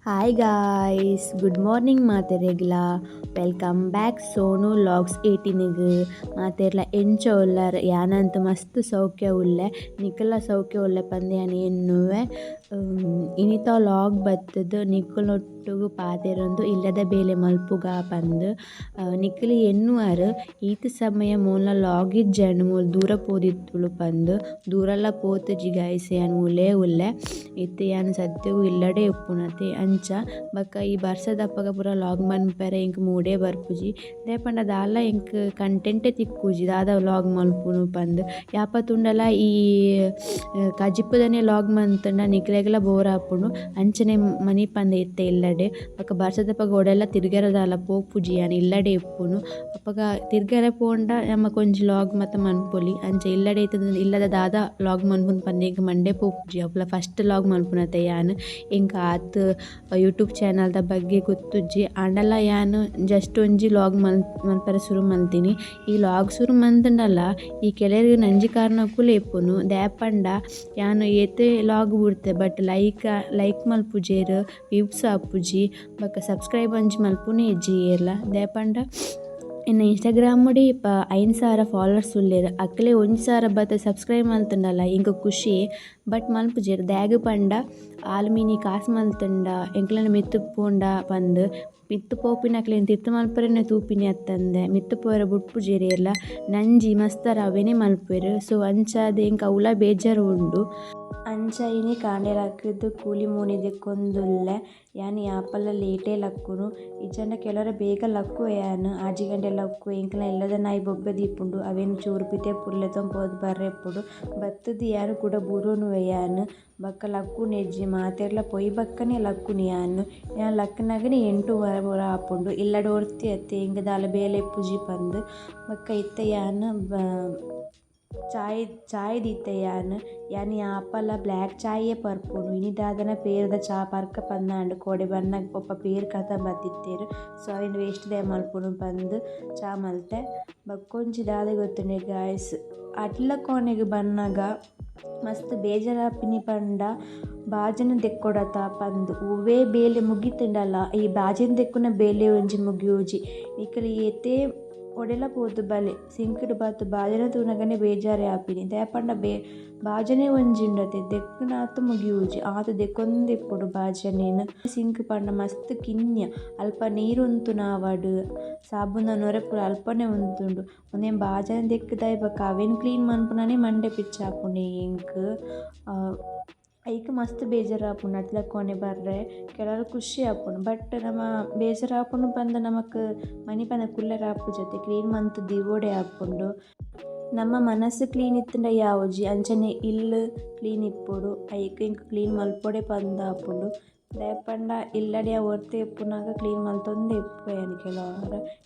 Hi guys, good morning ಮಾತೆರೆಗ್ಲ. Welcome back Sonu logs 18ಗೆ. ಮಾತೆರ್ಲ ಎಂಚ ಉಳ್ಳಾರ ಯಾನಂತ ಮಸ್ತ್ ಸೌಖ್ಯ ಉಳ್ಳೆ, ನಿಖಲ ಸೌಖ್ಯ ಉಳ್ಳೆ ಪಂದ್ ಯಾನ್ ಎನ್ನುವೆ. ಇನಿತ ಲಾಗ್ ಬತ್ತದು ನಿಖಲೊಟ್ಟುಗು ಪಾತೆರೊಂದು ಇಲ್ಲದ ಬೇಲೆ ಮಲ್ಪುಗ ಪಂದ್ ನಿಖಲಿ ಎನ್ನುವರು ಈತ ಸಮಯ ಮೂಲ ಲಾಗ್ ಇಜ್ಜಂಡು ಮೂಲು ದೂರ ಪೋದಿತ್ತುಳು ಪಂದ್ ದೂರಲ್ಲ ಪೋತುಜಿ ಗಾಯ್ಸ್ ಯಾನ್ ಉಲೇ ಉಲ್ಲೆ ಇತ್ತೆ ಯಾನ್ ಸದ್ಯಗೂ ಇಲ್ಲಡೆ ಉಪ್ಪುನತೆ ಅಂಚ ಬಕ್ಕ ಈ ಬರ್ಸದಪ್ಪಗ ಪೂರ ಲಾಗ್ ಮನ್ಪರೆ ಇಂಕ್ ಮೂಡೇ ಬರ್ಪುಜಿ ದೇಪಂಡ ದಾಲ ಇಂಕ್ ಕಂಟೆಂಟೇ ತಿಕ್ಕುಜಿ ದಾದ ಲಾಗ್ ಮಲ್ಪುನು ಪಂದ್ ಯಾಪತ್ತುಂಡಲ ಈ ಕಜಿಪ್ಪುದನೆ ಲಾಗ್ ಮಂತಂಡ ನಿಕ್ಲೆಗ್ಲ ಬೋರ್ ಆಪುಂಡು ಅಂಚನೆ ಮನಿ ಪಂದ್ ಇತ್ತೆ ಇಲ್ಲಡೆ ಬಕ್ಕ ಬರ್ಸದಪ್ಪಗ ಒಡೆಲ್ಲ ತಿರ್ಗೆರದಾಲ ಪೋಪುಜಿ ಯಾನ್ ಇಲ್ಲಡೆ ಇಪ್ಪುನು ಅಪ್ಪಗ ತಿರ್ಗೆರೆ ಪೋಂಡ ನಮ್ಮ ಕೊಂಜಿ ಲಾಗ್ ಮತ್ತ ಮನ್ಪೊಲಿ ಅಂಚ ಇಲ್ಲಡೆ ಇತ್ತದ ಇಲ್ಲದ ದಾದ ಲಾಗ್ ಮನ್ಪುನು ಪಂದ್ ಇಂಕ್ ಮಂಡೆ ಪೋಪುಜಿ ಅಪ್ಪಲ ಫಸ್ಟ್ ಲಾಗ್ ಮಲ್ಪುನತೆ ಯಾನ್ ಇಂಕ ಆತ್ ಯೂಟ್ಯೂಬ್ ಚಾನಲ್ದ ಬಗ್ಗೆ ಗೊತ್ತುಜ್ಜಿ ಆಂಡಲ ಯಾನ್ ಜಸ್ಟ್ ಒಂಜಿ ಲಾಗ್ ಮಲ್ಪರೆ ಶುರು ಮಲ್ತೀನಿ. ಈ ಲಾಗ್ ಶುರು ಮಂತಂಡಲ ಈ ಕೆಲರಿಗೆ ನಂಜಿ ಕಾರಣಕ್ಕೂ ಲೇಪುನು ದ್ಯಾಪಂಡ ಯಾನ್ ಏತೆ ಲಾಗ್ ಬುಡ್ತೆ ಬಟ್ ಲೈಕ್ ಮಲ್ಪುಜೇರು ವ್ಯೂಸ್ ಆಪುಜಿ ಬಕ್ಕ ಸಬ್ಸ್ಕ್ರೈಬ್ ಒಂಜಿ ಮಲ್ಪುನೆ ಇಜ್ಜಿ ಏರ್ಲ ದ್ಯಾಪಂಡ ಇನ್ನು ಇನ್ಸ್ಟಾಗ್ರಾಮ್ ಮುಡಿ 5,000 ಫಾಲೋವರ್ಸ್ ಉಳ್ಳೇರು ಅಕ್ಲೆ 1,000 ಬತ್ತ ಸಬ್ಸ್ಕ್ರೈಬ್ ಮಲ್ತುಂಡಲ ಇಂಕ ಖುಷಿ ಬಟ್ ಮಲ್ಪುಜೇರು ದ್ಯಾಗ್ ಪಂಡ ಆಲ್ಮೀನಿ ಕಾಸು ಮಲ್ತುಂಡ ಎಂಕ್ಲೆನ ಮಿತ್ತು ಪೋಂಡ ಪಂದ್ ಮಿತ್ತು ಪೋಪಿನಕ್ಲೆನ್ ತಿರ್ತು ಮಲ್ಪರೆನೆ ತೂಪಿನಿ ಅತ್ತಂದೆ ಮಿತ್ತು ಪೋರೆ ಬುಡ್ಪುಜೇರಿಯರ್ಲ ನಂಜಿ ಮಸ್ತರ ಅವೆನೆ ಮಲ್ಪೆರು. ಸೊ ಅಂಚಾದ್ ಎಂಕ ಅವಲ ಬೇಜಾರು ಉಂಡು ಅಂಚ ಇನಿ ಕಾಂಡೆಲಕ್ಕದು ಕೂಲಿ ಮೂನಿದೆ ಕೊಂದುಲ್ಲೆ ಯಾನ್ ಯಾಪಲ್ಲ ಲೇಟೇ ಲಕ್ಕುನು ಇಜ್ಜಂಡ ಕೆಲವರ ಬೇಗ ಲಕ್ಕು ಯಾನ್ ಆಜಿ ಗಂಟೆ ಲಕ್ಕು ಎಂಕಲ ಎಲ್ಲದ ನಾಯಿ ಬೊಬ್ಬೆ ದೀಪುಂಡು ಅವೇನು ಚೂರು ಪಿತೆ ಪುಲ್ಲೆ ತೊಂಪೋದು ಬರ್ರೆಪ್ಪುಡು ಬತ್ತದು ಯಾರು ಕೂಡ ಬುರೋನು ಯಾನ್ ಬಕ್ಕ ಲಕ್ಕು ನೆಜ್ಜಿ ಮಾತೆರ್ಲ ಪೊಯ್ ಬಕ್ಕನೆ ಲಕ್ಕುನಿ ಯಾನ್ ಲಕ್ಕನಾಗನೆ 8 ವರ ಆಪುಂಡು ಇಲ್ಲಡ ಒರ್ತಿ ಅತ್ತೆ ಎಂಗ ದಾಲ ಬೇಲೆ ಪುಜಿ ಪಂದ್ ಬಕ್ಕ ಇತ್ತ ಯಾನ್ ಚಾಯ್ ದೀತೆ ಯಾನ್ ಯಾಪಲ ಬ್ಲ್ಯಾಕ್ ಚಾಯೇ ಪರ್ಪುನು ಇನಿ ದಾದನ ಪೇರ್ದ ಚಾ ಪರ್ಕ ಪಂದಾಂಡು ಕೋಡೆ ಬನ್ನ ಒಪ್ಪ ಪೇರ್ ಕಥ ಬತ್ತಿತ್ತೇರು. ಸೊ ಅವಿನ ವೇಸ್ಟ್ ದೇ ಮಲ್ಪುನು ಪಂದ್ ಚಾ ಮಲ್ತೆ ಬಕ್ಕೊಂಜಿ ದಾದ ಗೊತ್ತುಂಡೆ ಗಾಯ್ಸ್ ಅಟ್ಲ ಕೋಣೆಗೆ ಬನ್ನಾಗ ಮಸ್ತ್ ಬೇಜಾರಾಪಿನಿ ಪಂಡ ಬಾಜನ ದೆಕ್ಕೊಡತ ಪಂದ್ ಒವ್ವೇ ಬೇಲೆ ಮುಗಿತುಂಡಲ ಈ ಬಾಜನ ದೆಕ್ಕುನ ಬೇಲೆ ಒಂಜಿ ಮುಗಿಯೋಜಿ ನಿಕಲಿ ಏತೆ ಒಡೆಲ ಪೋದು ಬಲೆ ಸಿಂಕುಡು ಬಾತು ಬಾಜನ ತೂನಗನೆ ಬೇಜಾರೆ ಆಪಿನಿ ದ್ಯಾಪಂಡ ಬಾಜನೆ ಒಂಜಿ ಉಂಡತೆ ದೆಕ್ಕುನಾತು ಮುಗಿಯೂಜಿ ಆತು ದೆಕ್ಕೊಂದೆಪ್ಪುಡು ಬಾಜನೇನು ಸಿಂಕ್ ಪಂಡ ಮಸ್ತ್ ಕಿನ್ಯ ಅಲ್ಪ ನೀರು ಉಂತುನ ಆವಡ್ ಸಾಬುನ ನೊರೆ ಪೂರ ಅಲ್ಪನೆ ಉಂತುಂಡು ಒಂದೇನು ಬಾಜನ ದೆಕ್ಕುದಾಯ್ ಬಕ್ಕ ಅವೆನ್ ಕ್ಲೀನ್ ಮನ್ಪುನನೆ ಮಂಡೆ ಪಿಚ್ಚಾಪುಂಡು ಇಂಕ್ ಐಕ್ ಮಸ್ತ್ ಬೇಜಾರಾಪುಂಡು ಅಟ್ಲ ಕೊನೆ ಬರ್ರೆ ಕೆಲವರು ಖುಷಿ ಆಪುಂಡು ಬಟ್ ನಮ್ಮ ಬೇಜಾರಾಪುಂಡು ಪಂದ ನಮಕ್ ಮನಿ ಪಂದ ಕುಲ್ಲರೆ ಆಪುಜತೆ ಕ್ಲೀನ್ ಮಂತ್ ದಿವೋಡೆ ಆಪುಂಡು ನಮ್ಮ ಮನಸ್ಸು ಕ್ಲೀನ್ ಇತ್ತಂಡ ಯಾವುಜಿ ಅಂಚನೆ ಇಲ್ಲು ಕ್ಲೀನ್ ಇಪ್ಪುಡು ಐಕ್ ಇಂಕ್ ಕ್ಲೀನ್ ಮಲ್ಪೊಡೆ ಪಂದ ಆಪುಂಡು ದ್ಯಾಪಂಡ ಇಲ್ಲಡೆ ಒರ್ತೆ ಇಪ್ಪುನಾಗ ಕ್ಲೀನ್ ಮಲ್ತೊಂದೆ ಇಪ್ಪುಯಾನ್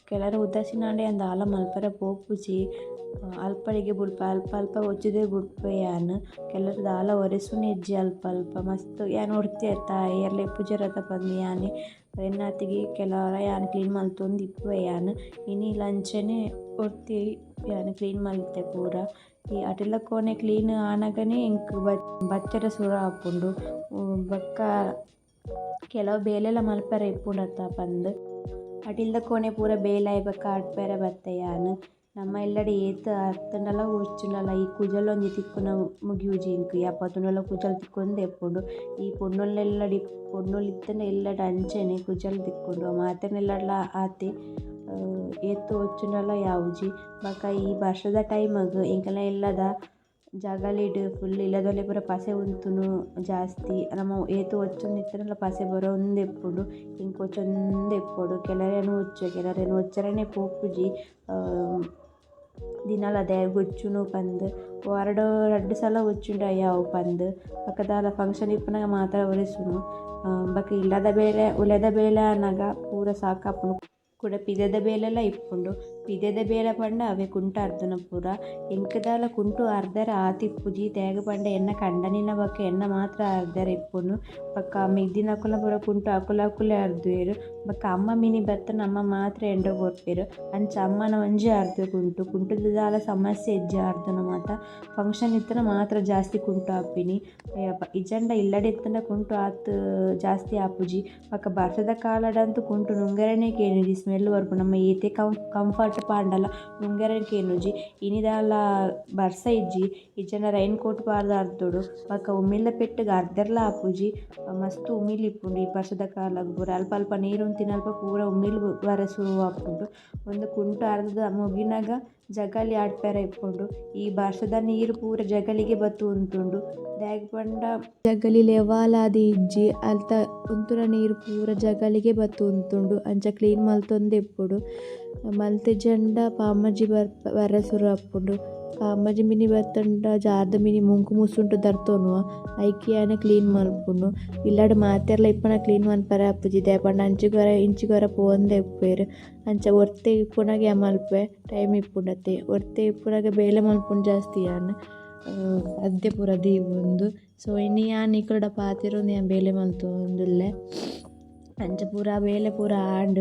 ಕೆಲವರು ಉದಾಸೀನಾಂಡೆ ಅಂದ ಆಲ ಮಲ್ಪರೆ ಪೋಪುಜಿ ಅಲ್ಪಡಿಗೆ ಬುಡ್ಪ ಅಲ್ಪ ಒಚ್ಚುದೇ ಬುಡ್ಪಯಾನ್ ಕೆಲವರು ದಾಲ ಒರೆಸುನೆ ಇಜ್ಜಿ ಅಲ್ಪ ಮಸ್ತ್ ಯಾನ್ ಒರ್ತಿ ಆಯ್ತಾ ಏರ್ಲ ಪೂಜಾರತ ಪಂದ್ ಯಾನೆ ಎನ್ನಾತಿಗೆ ಕೆಲವರ ಯಾನ್ ಕ್ಲೀನ್ ಮಲ್ತೊಂದು ಇಪ್ಪುಯಾನ್ ಇನಿ ಲಂಚನೆ ಒರ್ತಿ ಯಾನ್ ಕ್ಲೀನ್ ಮಲ್ತೆ ಪೂರ ಈ ಅಟೆಲ್ಲ ಕೋಣೆ ಕ್ಲೀನ್ ಆನಗನೆ ಇಂಕ್ ಬಚ್ಚರ ಸುರ ಆಪುಂಡು ಬಕ್ಕ ಕೆಲವು ಬೇಲೆಲ್ಲ ಮಲ್ಪರೆ ಇಪ್ಪುಂಡತ್ತ ಪಂದ್ ಅಟಿಲ್ದ ಕೋಣೆ ಪೂರ ಬೇಲಾಯ್ ಬಕ್ಕ ಆಡ್ಪೆರೆ ಬತ್ತೆ ಯಾನ್ ನಮ್ಮ ಎಲ್ಲಡೆ ಏತ್ ಅತ್ತಂಡಲ ಒಚ್ಚುಂಡಲ ಈ ಕುಜಲ್ ಒಂಜಿ ತಿಕ್ಕುನ ಮುಗಿಯೂಜಿ ಇಂಕ್ ಯಾಪತ್ತುಂಡಲ ಕುಜಲ್ ತಿಕ್ಕೊಂದು ಎಪ್ಪುಂಡು ಈ ಪೊಣ್ಣೊಲ್ಲೆಲ್ಲಡಿ ಪೊಣ್ಣೊಲ್ ಇತ್ತಂಡ ಎಲ್ಲಡ ಅಂಚೆನೆ ಕುಜಲ್ ತಿಕ್ಕುಂಡು ಮಾತೆರ್ನೆಲ್ಲಡ್ಲ ಆತೆ ಏತ್ ಒಚ್ಚುಂಡಲ ಯಾವುಜಿ ಬಕ್ಕ ಈ ವರ್ಷದ ಟೈಮಗ್ ಎಂಕಲ ಎಲ್ಲದ ಜಗಲಿಡ್ ಫುಲ್ ಇಲ್ಲದೊಲೆ ಪೂರ ಪಸೆ ಉಂತುನು ಜಾಸ್ತಿ ನಮ್ಮ ಏತು ಒಚ್ಚೊಂದು ಇತ್ತಂಡಲ ಪಸೆ ಬರೊಂದು ಎಪ್ಪುಂಡು ಇಂಕ್ ಒಚ್ಚೊಂದು ಎಪ್ಪುಡು ಕೆಲರೇನು ಒಚ್ಚರೆನೆ ಪೋಪುಜಿ ದಿನಾಲ ಅದೇ ಗೊಚ್ಚುನು ಪಂದ್ ವಾರಡು 2 ಸಲ ಒಚ್ಚುಂಡ ಯಾವು ಪಂದ್ ಬಕ್ಕದಾಲ ಫಂಕ್ಷನ್ ಇಪ್ಪನಾಗ ಮಾತ್ರ ಒರೆಸುನು ಬಕ್ಕ ಇಲ್ಲದ ಬೇಲೆ ಉಲೆದ ಬೇಲೆ ಅನ್ನಗ ಪೂರ ಸಾಕಾಪುನು ಕೂಡ ಪಿದೆದ ಬೇಲೆಲ್ಲ ಇಪ್ಪುಂಡು. ಪಿದೆದ ಬೇಲೆ ಪಂಡ ಅವೇ ಕುಂಟು ಅರ್ಧನ ಪೂರ ಎಂಕದಾಲ ಕುಂಟು ಅರ್ಧರ ಆತಿಪ್ಪುಜಿ ತೇಗ ಪಂಡ ಎನ್ನ ಕಂಡನಿನ ಬಕ್ಕ ಎನ್ನ ಮಾತ್ರ ಅರ್ಧರ ಇಪ್ಪುನು ಬಕ್ಕ ಮಿದ್ದಿನ ಅಕುಲ ಪೂರ ಕುಂಟು ಅಕುಲ ಅಕುಲೆ ಅರ್ದುವೆರು ಬಕ್ಕ ಅಮ್ಮ ಮಿನಿ ಬತ್ತನ ಅಮ್ಮ ಮಾತ್ರ ಎಂಡ ಕೊರ್ಪೆರು ಅಂಚ ಅಮ್ಮನ ಒಂಜಿ ಅರ್ಧ ಕುಂಟುದ ದಾಲ ಸಮಸ್ಯೆ ಹೆಜ್ಜೆ ಅರ್ಧನ ಮಾತ ಫಂಕ್ಷನ್ ಇತ್ತನ ಮಾತ್ರ ಜಾಸ್ತಿ ಕುಂಟು ಆಪಿನಿ ಇಜಂಡ ಇಲ್ಲಡೆತ್ತನ ಕುಂಟು ಆತು ಜಾಸ್ತಿ ಆಪುಜಿ ಬಕ್ಕ ಬರ್ಸದ ಕಾಲಡಂತೂ ಕುಂಟು ನುಂಗರನೆ ಕೇನುಜಿ ಸ್ಮೆಲ್ ಬರ್ಪು ನಮ್ಮ ಏತೆ ಕಂಫರ್ಟ್ ಪಾಂಡಲ ನುಂಗರನೆ ಕೇನುಜಿ ಇನಿದಾಲ ಬರ್ಸ ಇಜ್ಜಿ ಇಜ್ಜನ ರೈನ್ ಕೋಟ್ ಪಾರ್ದ ಅರ್ದೊಡು ಬಕ್ಕ ಉಮ್ಮಿಲ ಪೆಟ್ಟಿಗೆ ಅರ್ಧರ್ಲ ಆಪುಜಿ ಮಸ್ತ್ ಉಮಿಲ್ ಇಪ್ಪುಂಡು ಈ ಬರ್ಸದ ಕಾಲ ಪೂರ ಅಲ್ಪ ಅಲ್ಪ ನೀರು ತಿನ್ನಲ್ಪ ಪೂರ ಉಮಿಲ್ ಬರ ಶುರು ಆಪುಂಡು ಒಂದು ಕುಂಟು ಅರ್ಧದ ಮುಗಿನಾಗ ಜಗಲಿ ಆಡ್ಪೆರ ಇಪ್ಪುಂಡು ಈ ಬರ್ಸದ ನೀರು ಪೂರ ಜಗಲಿಗೆ ಬತ್ತು ಉಂತುಂಡು ದಾಯಗ್ ಪಂಡ ಜಗಲಿ ಲೆವಾಲಾದಿ ಇಜ್ಜಿ ಅಲ್ತ ಉಂತುರ ನೀರು ಪೂರ ಜಗಲಿಗೆ ಬತ್ತು ಉಂತುಂಡು ಅಂಚ ಕ್ಲೀನ್ ಮಲ್ತೊಂದು ಎಪ್ಪುಡು ಮಲ್ತೆ ಜಂಡ ಪಾಮಜ್ಜಿ ಬರ ಶುರು ಆಪುಂಡು ಪಾಮಜ್ಜಿ ಮಿನಿ ಬತ್ತಂಡ ಜಾರ್ದ ಮಿನಿ ಮುಂಕು ಮುಸುಂಟು ದರ್ತೋನುವ ಐಕಿ ಆನೆ ಕ್ಲೀನ್ ಮಲ್ಪುಂಡು ಇಲ್ಲಾಡು ಮಾತೆರ್ಲ ಇಪ್ಪನ ಕ್ಲೀನ್ ಮನ್ಪರೆ ಅಪ್ಪುಜಿ ದಾಯಪಂಡ ಇಂಚಿಗೊರ ಪೋಂದೆ ಇಪ್ಪೇರು ಅಂಚ ಒರ್ತೆ ಇಪ್ಪುನಗೆ ಮಲ್ಪೆ ಟೈಮ್ ಇಪ್ಪುಂಡತೆ ಒರ್ತೆ ಇಪ್ಪುನಗೆ ಬೇಲೆ ಮಲ್ಪುಂಡು ಜಾಸ್ತಿ ಯಾನ್ ಅದ್ದೆ ಪೂರ ದೀವೊಂದು ಸೊ ಇನ್ನು ಯಾನ್ ಇಕಲ್ಡ ಪಾತಿರೊಂದು ಯಾನ್ ಬೇಲೆ ಮಲ್ತೊಂದುಲ್ಲೆ ಅಂಚ ಪೂರ ಬೇಲೆ ಪೂರ ಆಂಡ್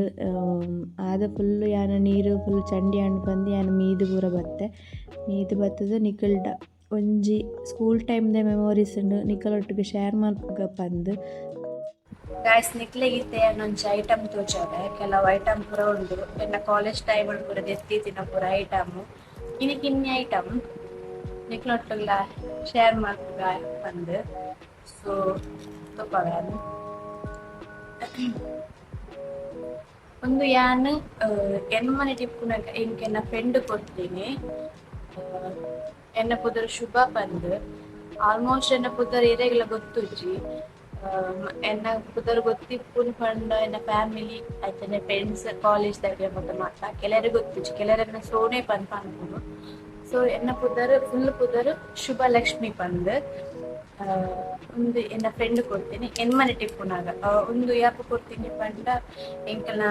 ಆದ ಫುಲ್ಲು ಯಾನ ನೀರು ಫುಲ್ ಚಂಡಿ ಆಂಡ್ ಬಂದು ಯಾನ ಮೀದು ಪೂರ ಬತ್ತೆ ಮೀದು ಬತ್ತದ ನಿಕಲ್ಡ ಒಂಜಿ ಸ್ಕೂಲ್ ಟೈಮ್ದ ಮೆಮೊರೀಸ್ ಉಂಡು ನಿಕಲೊಟ್ಟಿಗೆ ಶೇರ್ ಮಲ್ಪುಗ ಪಂದ್ ಗಾಯ್ಸ್ ನಿಕ್ಲೆಗಿತ್ತೆ ಅನ್ನೊಂಚಿ ಐಟಮ್ ತೋಜಾವೆ ಕೆಲವು ಐಟಮ್ ಪೂರ ಉಂಡು ಎನ್ನ ಕಾಲೇಜ್ ಟೈಮ್ ಪೂರ ದೆತ್ತಿತ್ತಿನ ಪೂರ ಐಟಮ್ ಕಿನ್ನಿ ಐಟಮ್ ನಿಕ್ಲೊಟ್ಟುಗ್ಲ ಶೇರ್ ಮಲ್ಪುಗ ಪಂದ್ ಸೊ ತೂಪವ್ಯಾನ್ ಒಂದು ಯಾನ್ ಎನ್ಮನೆ ಟಿಪ್ಪುನಾಗ ಇಂಕ್ ಎನ್ನ ಫ್ರೆಂಡ್ ಕೊಡ್ತೀನಿ ಎನ್ನ ಪುದರ್ ಶುಭ ಪಂದ್ ಆಲ್ಮೋಸ್ಟ್ ಎನ್ನ ಪುದರ್ ಇರೆಗ್ಲ ಗೊತ್ತುಜ್ಜಿ ಎನ್ನ ಪುದರ್ ಗೊತ್ತಿಪ್ಪುನ್ ಪಂಡ ಎನ್ನ ಫ್ಯಾಮಿಲಿ ಆಯ್ತನೆ ಫ್ರೆಂಡ್ಸ್ ಕಾಲೇಜ್ ದಾಗ ಮತ್ತೆ ಮಾತ ಕೆಲರಿಗೆ ಗೊತ್ತುಜ್ಜಿ ಕೆಲರೆನ್ನ ಸೋನೆ ಪನ್ಪುನು ಸೊ ಎನ್ನ ಪುದರ್ ಫುಲ್ ಪುದರ್ ಶುಭ ಲಕ್ಷ್ಮಿ ಪಂದ್ ಒಂದು ಎನ್ನ ಫ್ರೆಂಡ್ ಕೊಡ್ತೀನಿ ಎನ್ಮನೆ ಟಿಪ್ಪುನಾಗ ಒಂದು ಯಾಪ ಕೊಡ್ತೀನಿ ಪಂಡ ಎಂಕಲ್ನ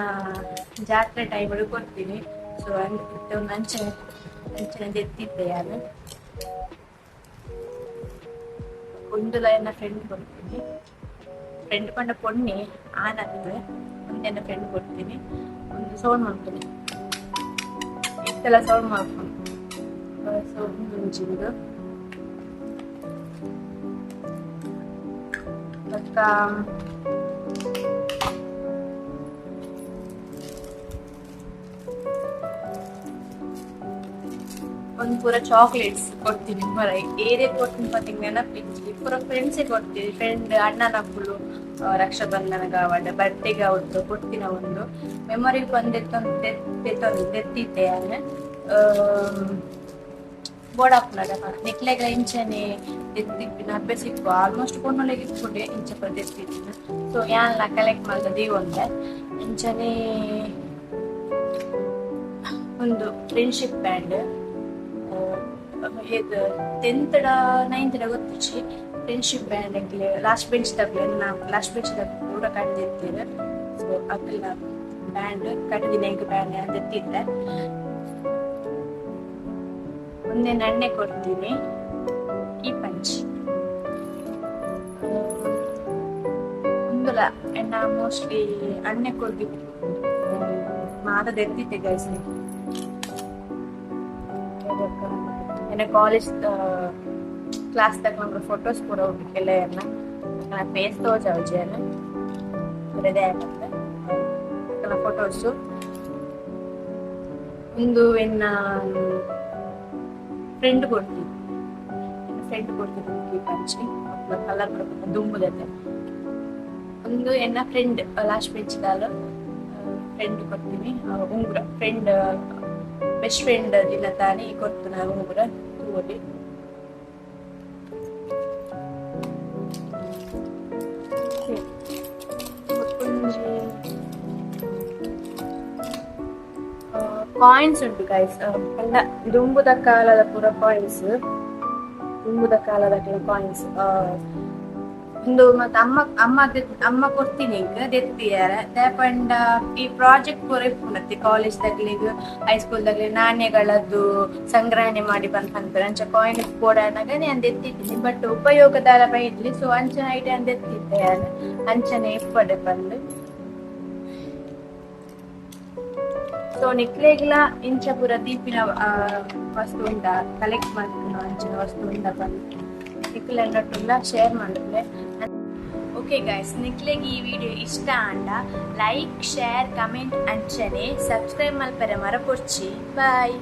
ಜಾತ್ರೆ ಟೈಮಲ್ಲಿ ಕೊಡ್ತೀನಿ ಸೊ ಹಂಗೆ ಒಂದು ಅಂಚನೆ ಎತ್ತಿದ್ದೆ ಯಾರು ಒಂದುಲ ಎನ್ನ ಫ್ರೆಂಡ್ ಕೊಡ್ತೀನಿ ಫ್ರೆಂಡ್ ಪಂಡ ಪೊಣ್ಣಿ ಆನಂದ್ ಒಂದು ಎನ್ನ ಫ್ರೆಂಡ್ ಕೊಡ್ತೀನಿ ಒಂದು ಸೌಂಡ್ ಮಾಡ್ತೀನಿ ಇಷ್ಟೆಲ್ಲ ಸೌಂಡ್ ಮಾಡ್ಕೊಂಡು ಸೊ ಒಂದು ಒಂದು ಪೂರ ಚಾಕ್ಲೇಟ್ಸ್ ಕೊಡ್ತೀನಿ ಮರ ಏರೇ ಕೊಡ್ತೀನಿ ಪತ್ತಿಗೆ ನೆನಪಿಚ್ಚಿ ಪೂರ ಫ್ರೆಂಡ್ಸೇ ಕೊಡ್ತೀನಿ ಫ್ರೆಂಡ್ ಅಣ್ಣನ ಹಬ್ಬಳು ರಕ್ಷಾಬಂಧನಗ ಅವಡ ಬರ್ತ್ಡೇಗೆ ಅವತ್ತು ಕೊಡ್ತೀನಿ ಒಂದು ಮೆಮೊರಿ ತೆತ್ತಿದ್ದೆ ಯಾನೆ ಬೋಡಾಪ್ನಗ ನಿಕ್ಲೆಗ್ಲ ಇಂಚನೆ ಎತ್ತಿಪ್ಪಿನ ಹಬ್ಬೆ ಸಿಕ್ಕು ಆಲ್ಮೋಸ್ಟ್ ಕೊನ್ನೊಲೆಗೆ ಇಟ್ಕೊಂಡೆ ಇಂಚ ಎತ್ತಿದ್ದೀನಿ ಸೊ ಯಾನ್ಲ ಕಲೆಕ್ಟ್ ಮಾಡ್ದ ದೀವೊಂದೆ ಇಂಚನೆ ಒಂದು ಫ್ರೆಂಡ್ಶಿಪ್ ಬ್ಯಾಂಡ್ ಇದು 10th 9th ಗೊತ್ತಿಚ್ಚಿ ಫ್ರೆಂಡ್ಶಿಪ್ ಬ್ಯಾಂಡ್ ಆಗ್ಲಿ ಲಾಸ್ಟ್ ಬೆಂಚ್ ದಾಗ ಪೂರ ಕಟ್ಟಿರ್ತೀರ ಸೊ ಅದೆಲ್ಲ ಬ್ಯಾಂಡ್ ಕಟ್ಟಿದಿನ ಹೆಂಗೆ ಬ್ಯಾಂಡ್ ಅಂತ ಎತ್ತಿದ್ದೆ ಒಂದೇ ಎಣ್ಣೆ ಕೊಡ್ತೀನಿ ಈ ಪಂಚ್ ಒಂದುಲ ಎಣ್ಣ ಮೋಸ್ಟ್ಲಿ ಅಣ್ಣೆ ಕೊಡ್ಬಿಟ್ಟು ಮಾತದ ಎತ್ತಿದ್ದೆ ಗೈಸ್ ಎನ್ನ ಕಾಲೇಜ್ ಕ್ಲಾಸ್ ತಗೊಂಡ್ರೆ ಫೋಟೋಸ್ ಕೂಡ ಹೋಗ್ಲಿಕ್ಕೆಲ್ಲ ಎಲ್ಲ ಫೇಸ್ ತೋಜಾವಜೇನು ಅದೇ ಆಗತ್ತೆ ಫೋಟೋಸು ಒಂದು ಎನ್ನ ಫ್ರೆಂಡ್ ಕೊಡ್ತೀನಿ ಪಂಚಿ ಕಲರ್ ಕೊಡ್ಬೇಕು ದುಂಬುದತ್ತೆ ಒಂದು ಎನ್ನ ಫ್ರೆಂಡ್ ಲಾಸ್ಟ್ ಬೆಂಚ್ದಾಲ ಫ್ರೆಂಡ್ ಕೊಡ್ತೀನಿ ಉಂಗುರ ಫ್ರೆಂಡ್ ಬೆಸ್ಟ್ ಫ್ರೆಂಡ್ ದಿನ ತಾನೇ ಕೊಡ್ತೀನಿ ಉಂಗುರ ತೂವಲ್ಲಿ ಕಾಯಿನ್ಸ್ ಉಂಟು ಗೈಸ್ ದುಂಬುದ ಕಾಲದ ಪೂರ ಕಾಯಿನ್ಸ್ ಒಂದು ಮತ್ತೆ ಅಮ್ಮ ಕೊಡ್ತೀನಿ ದೆತ್ತಿಯಾರ ದಾಪಂಡ ಈ ಪ್ರಾಜೆಕ್ಟ್ ಪೂರ ಇಪ್ಪುನತ್ತಿ ಕಾಲೇಜ್ ದಾಗ್ಲಿಗ್ ಹೈಸ್ಕೂಲ್ ದಾಗ್ಲಿ ನಾಣ್ಯಗಳದ್ದು ಸಂಗ್ರಹಣೆ ಮಾಡಿ ಬಂದ್ ಅಂಚ ಕಾಯಿನ್ ಕೊಡನಾಗನೆ ಅಂದ್ ಎತ್ತಿದ್ದೀನಿ ಬಟ್ ಉಪಯೋಗದಾರ ಬೈದ್ಲಿ ಸೊ ಅಂಚನ ಐಟೆ ಅಂದ್ ಎತ್ತಿದ್ದೆ ಅಂಚನೆ ಇಪ್ಪಡೆ ಬಂದು ಸೊ ನಿಕ್ಲೆಗ್ಲ ಇಂಚ ಪೂರ ದೀಪಿನ ವಸ್ತು ಉಂಡ ಕಲೆಕ್ಟ್ ಮಾಡ್ತೀನಿ ಅಂಚಿನ ವಸ್ತು ಉಂಡ ಬಂದು ನಿಕ್ಲೆಲ್ಲ ಶೇರ್ ಮಾಡ್ತಾರೆ. ಓಕೆ ಗೈಸ್, ನಿಕ್ಲೆಗ್ ಈ ವಿಡಿಯೋ ಇಷ್ಟ ಅಂಡ ಲೈಕ್ ಶೇರ್ ಕಮೆಂಟ್ ಅಂಚನೆ ಸಬ್ಸ್ಕ್ರೈಬ್ ಮಲ್ಪರೆ ಮರ ಕೊಡ್ಚಿ. ಬಾಯ್.